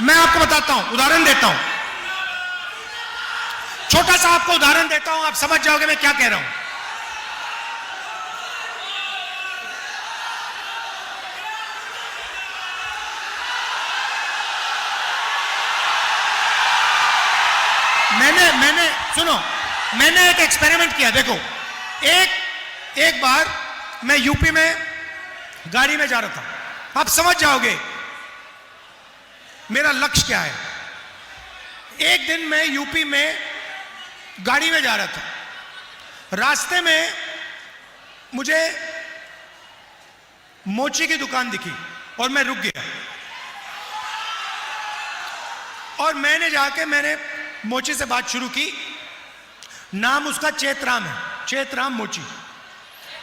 मैं आपको बताता हूं, उदाहरण देता हूं, छोटा सा आपको उदाहरण देता हूं, आप समझ जाओगे मैं क्या कह रहा हूं। मैंने सुनो, मैंने एक एक्सपेरिमेंट किया। देखो, एक बार मैं यूपी में गाड़ी में जा रहा था, आप समझ जाओगे मेरा लक्ष्य क्या है। एक दिन मैं यूपी में गाड़ी में जा रहा था, रास्ते में मुझे मोची की दुकान दिखी और मैं रुक गया, और मैंने मोची से बात शुरू की। नाम उसका चेतराम है, चेतराम मोची।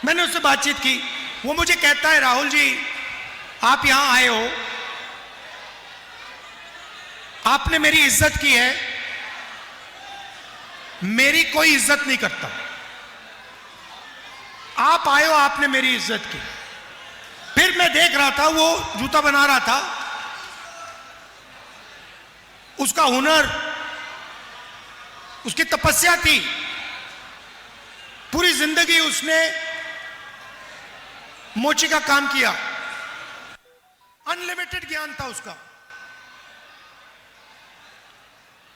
मैंने उससे बातचीत की। वो मुझे कहता है, राहुल जी आप यहां आए हो, आपने मेरी इज्जत की है, मेरी कोई इज्जत नहीं करता। आप आए हो, आपने मेरी इज्जत की। फिर मैं देख रहा था वो जूता बना रहा था, उसका हुनर, उसकी तपस्या थी, पूरी जिंदगी उसने मोची का काम किया, अनलिमिटेड ज्ञान था उसका।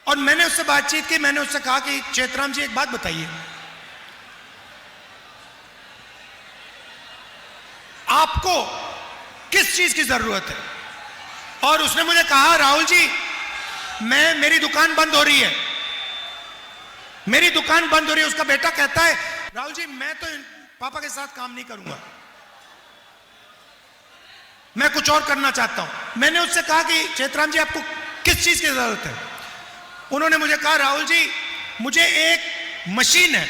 और मैंने उससे बातचीत की, मैंने उससे कहा कि चेतराम जी एक बात बताइए, आपको किस चीज की जरूरत है। और उसने मुझे कहा, राहुल जी मेरी दुकान बंद हो रही है, मेरी दुकान बंद हो रही है। उसका बेटा कहता है, राहुल जी मैं तो पापा के साथ काम नहीं करूंगा, मैं कुछ और करना चाहता हूं। मैंने उससे कहा कि चेतराम जी आपको किस चीज की जरूरत है। उन्होंने मुझे कहा, राहुल जी मुझे एक मशीन है,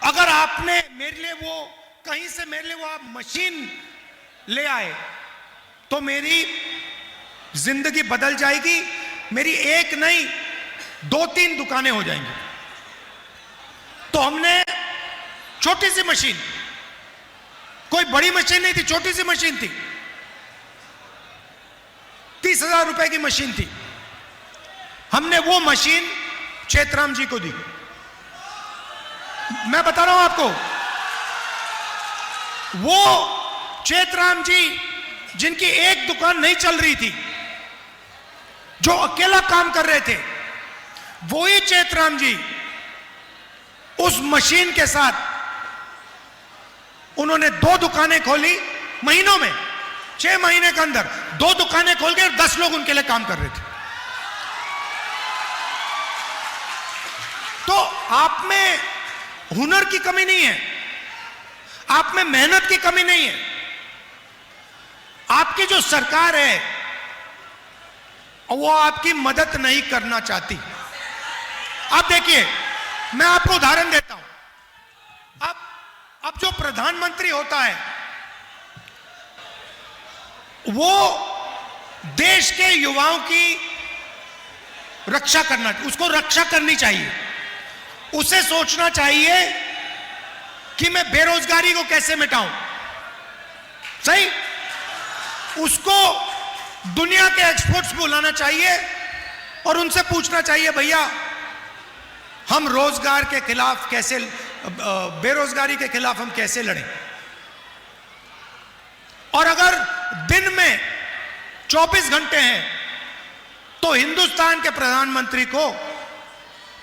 अगर आपने मेरे लिए वो कहीं से मेरे लिए वो आप मशीन ले आए तो मेरी जिंदगी बदल जाएगी, मेरी एक नहीं 2-3 दुकानें हो जाएंगी। तो हमने छोटी सी मशीन, कोई बड़ी मशीन नहीं थी, छोटी सी मशीन थी, 30,000 रुपए की मशीन थी, हमने वो मशीन चेतराम जी को दी। मैं बता रहा हूं आपको, वो चेतराम जी जिनकी एक दुकान नहीं चल रही थी, जो अकेला काम कर रहे थे, वही चेतराम जी उस मशीन के साथ उन्होंने 2 दुकानें खोली महीनों में, 6 महीने के अंदर 2 दुकानें खोल के 10 लोग उनके लिए काम कर रहे थे। तो आप में हुनर की कमी नहीं है, आप में मेहनत की कमी नहीं है। आपकी जो सरकार है वो आपकी मदद नहीं करना चाहती। अब देखिए, मैं आपको उदाहरण देता हूं। अब जो प्रधानमंत्री होता है वो देश के युवाओं की रक्षा करना, उसको रक्षा करनी चाहिए। उसे सोचना चाहिए कि मैं बेरोजगारी को कैसे मिटाऊं। सही, उसको दुनिया के एक्सपर्ट्स बुलाना चाहिए और उनसे पूछना चाहिए, भैया हम रोजगार के खिलाफ कैसे, बेरोजगारी के खिलाफ हम कैसे लड़ें। और अगर दिन में 24 घंटे हैं तो हिंदुस्तान के प्रधानमंत्री को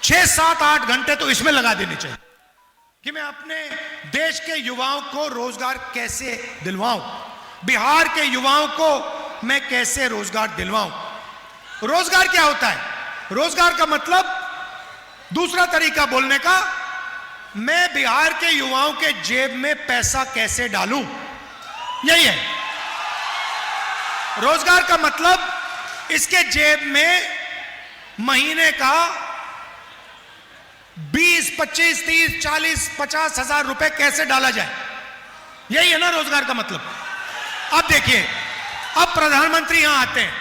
6, 7, 8 घंटे तो इसमें लगा देने चाहिए कि मैं अपने देश के युवाओं को रोजगार कैसे दिलवाऊं, बिहार के युवाओं को मैं कैसे रोजगार दिलवाऊं। रोजगार क्या होता है? रोजगार का मतलब, दूसरा तरीका बोलने का, मैं बिहार के युवाओं के जेब में पैसा कैसे डालूं, यही है रोजगार का मतलब। इसके जेब में महीने का 20, 25, 30, 40, 50 हजार रुपए कैसे डाला जाए, यही है ना रोजगार का मतलब। अब देखिए, अब प्रधानमंत्री यहां आते हैं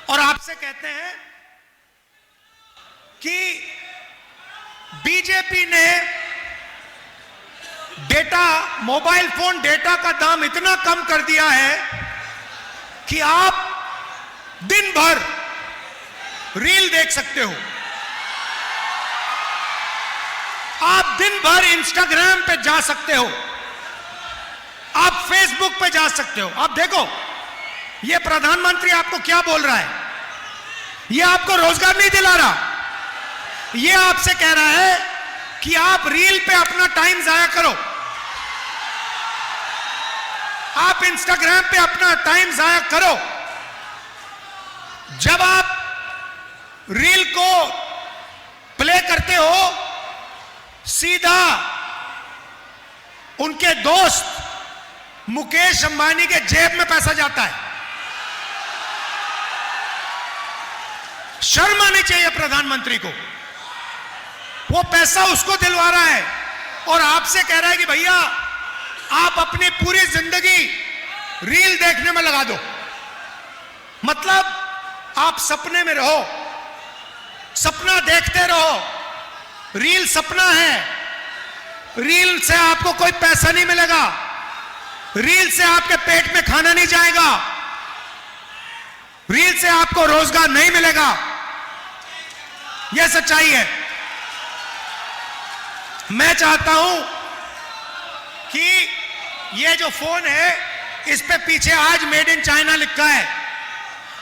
और आपसे कहते हैं कि बीजेपी ने डेटा, मोबाइल फोन डेटा का दाम इतना कम कर दिया है कि आप दिन भर रील देख सकते हो, आप दिन भर इंस्टाग्राम पे जा सकते हो, आप फेसबुक पे जा सकते हो। आप देखो ये प्रधानमंत्री आपको क्या बोल रहा है, ये आपको रोजगार नहीं दिला रहा, ये आपसे कह रहा है कि आप रील पे अपना टाइम जाया करो, आप इंस्टाग्राम पे अपना टाइम जाया करो। जब आप रील को प्ले करते हो, सीधा उनके दोस्त मुकेश अंबानी के जेब में पैसा जाता है। शर्म आनी चाहिए प्रधानमंत्री को, वो पैसा उसको दिलवा रहा है और आपसे कह रहा है कि भैया आप अपनी पूरी जिंदगी रील देखने में लगा दो। मतलब आप सपने में रहो, सपना देखते रहो, रील सपना है, रील से आपको कोई पैसा नहीं मिलेगा, रील से आपके पेट में खाना नहीं जाएगा, रील से आपको रोजगार नहीं मिलेगा। यह सच्चाई है। मैं चाहता हूं कि यह जो फोन है इस पे पीछे आज मेड इन चाइना लिखा है,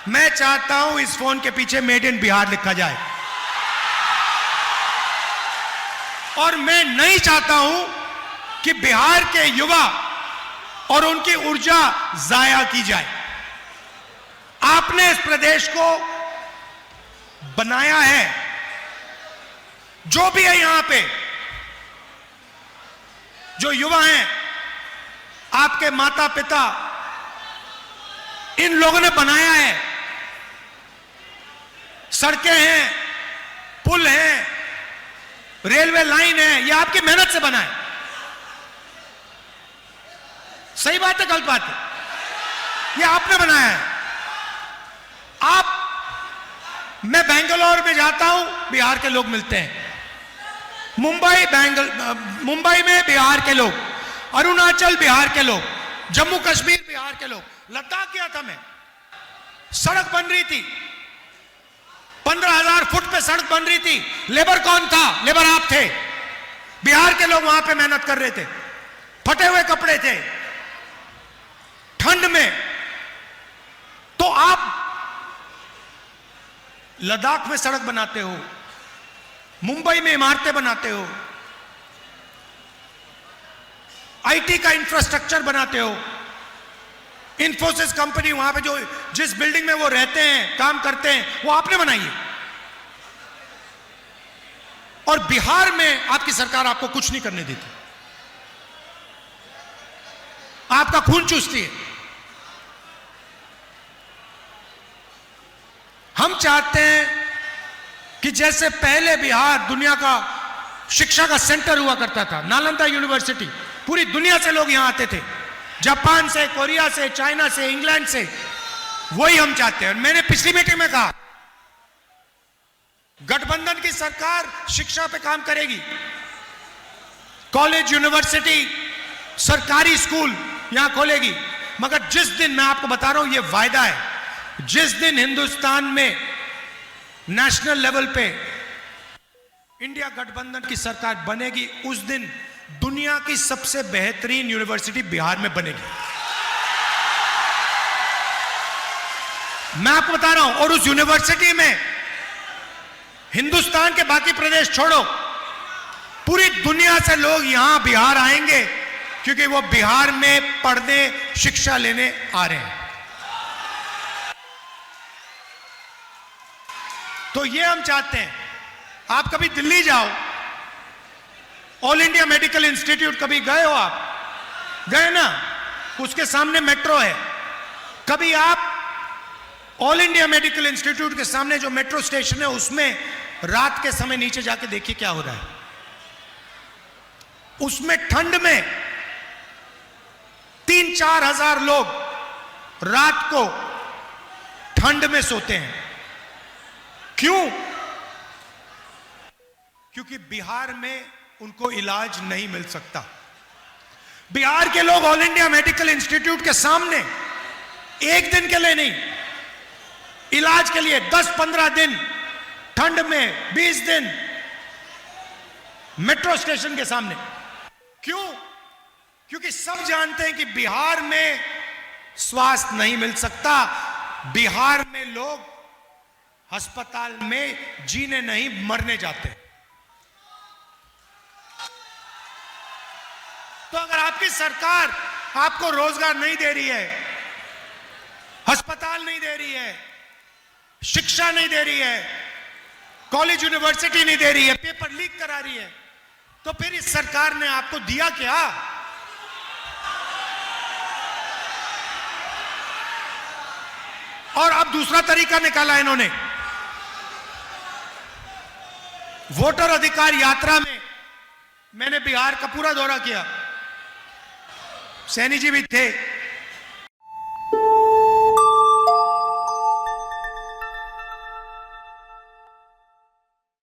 मैं चाहता हूं इस फोन के पीछे मेड इन बिहार लिखा जाए। और मैं नहीं चाहता हूं कि बिहार के युवा और उनकी ऊर्जा जाया की जाए। आपने इस प्रदेश को बनाया है, जो भी है यहां पे, जो युवा हैं, आपके माता पिता, इन लोगों ने बनाया है। सड़कें हैं, पुल हैं, रेलवे लाइन है, ये आपकी मेहनत से बना है। सही बात है, गलत बात है? ये आपने बनाया है। मैं बेंगलोर में जाता हूं, बिहार के लोग मिलते हैं, मुंबई में बिहार के लोग, अरुणाचल बिहार के लोग, जम्मू कश्मीर बिहार के लोग, लद्दाख गया था मैं, सड़क बन रही थी, 15,000 फुट पे सड़क बन रही थी। लेबर कौन था? लेबर आप थे। बिहार के लोग वहां पे मेहनत कर रहे थे, फटे हुए कपड़े थे, ठंड में। तो आप लद्दाख में सड़क बनाते हो, मुंबई में इमारतें बनाते हो, आईटी का इंफ्रास्ट्रक्चर बनाते हो। इंफोसिस कंपनी वहां पे जो जिस बिल्डिंग में वो रहते हैं, काम करते हैं, वो आपने बनाई है। और बिहार में आपकी सरकार आपको कुछ नहीं करने देती, आपका खून चूसती है। हम चाहते हैं कि जैसे पहले बिहार दुनिया का शिक्षा का सेंटर हुआ करता था, नालंदा यूनिवर्सिटी, पूरी दुनिया से लोग यहां आते थे, जापान से, कोरिया से, चाइना से, इंग्लैंड से, वही हम चाहते हैं। मैंने पिछली मीटिंग में कहा गठबंधन की सरकार शिक्षा पे काम करेगी, कॉलेज, यूनिवर्सिटी, सरकारी स्कूल यहां खोलेगी। मगर जिस दिन, मैं आपको बता रहा हूं, यह वायदा है, जिस दिन हिंदुस्तान में नेशनल लेवल पे इंडिया गठबंधन की सरकार बनेगी, उस दिन दुनिया की सबसे बेहतरीन यूनिवर्सिटी बिहार में बनेगी। मैं आपको बता रहा हूं। और उस यूनिवर्सिटी में हिंदुस्तान के बाकी प्रदेश छोड़ो, पूरी दुनिया से लोग यहां बिहार आएंगे, क्योंकि वो बिहार में पढ़ने, शिक्षा लेने आ रहे हैं। तो ये हम चाहते हैं। आप कभी दिल्ली जाओ, ऑल इंडिया मेडिकल इंस्टीट्यूट कभी गए हो? आप गए ना? उसके सामने मेट्रो है। कभी आप ऑल इंडिया मेडिकल इंस्टीट्यूट के सामने जो मेट्रो स्टेशन है, उसमें रात के समय नीचे जाके देखिए क्या हो रहा है। उसमें ठंड में 3-4 हजार लोग रात को ठंड में सोते हैं। क्यों? क्योंकि बिहार में उनको इलाज नहीं मिल सकता। बिहार के लोग ऑल इंडिया मेडिकल इंस्टीट्यूट के सामने एक दिन के लिए नहीं, इलाज के लिए 10-15 दिन, ठंड में 20 दिन मेट्रो स्टेशन के सामने। क्यों? क्योंकि सब जानते हैं कि बिहार में स्वास्थ्य नहीं मिल सकता। बिहार में लोग अस्पताल में जीने नहीं, मरने जाते हैं। तो अगर आपकी सरकार आपको रोजगार नहीं दे रही है, अस्पताल नहीं दे रही है, शिक्षा नहीं दे रही है, कॉलेज यूनिवर्सिटी नहीं दे रही है, पेपर लीक करा रही है, तो फिर इस सरकार ने आपको दिया क्या? और अब दूसरा तरीका निकाला इन्होंने। वोटर अधिकार यात्रा में मैंने बिहार का पूरा दौरा किया, सैनी जी भी थे।